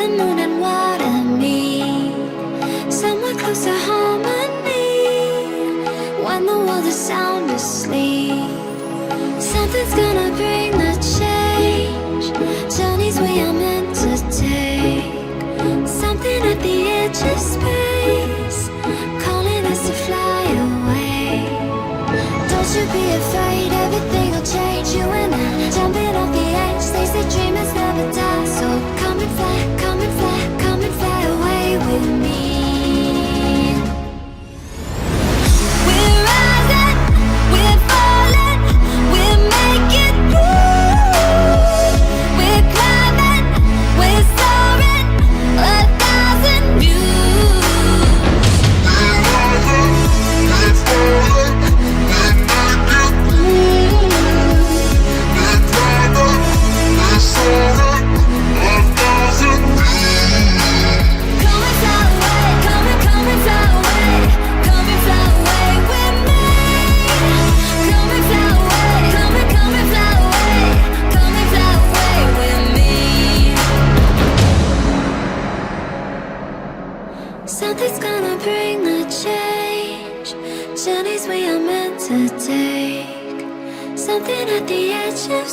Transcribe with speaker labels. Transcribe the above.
Speaker 1: the moon and water me somewhere close to harmony. When the world is sound asleep, something's gonna bring the change. Journeys we are meant to take. Something at the edge of space, calling us to fly away. Don't you be afraid, everything will change. You and I, jumping off the edge. They say dreamers never die, so come and fly, come and fly, come and fly away with me. We're rising, we're falling, we're making moves. We're climbing, we're soaring, 1,000 views.
Speaker 2: We're rising, we're falling, we're making moves. We're climbing, we're soaring, 1,000 views.
Speaker 1: Come and fly away, come and fly away, come and fly away with me. Come and fly away, come and fly away, come and fly away with me. Something's gonna bring the change. Journeys we are meant to take. Something at the edge of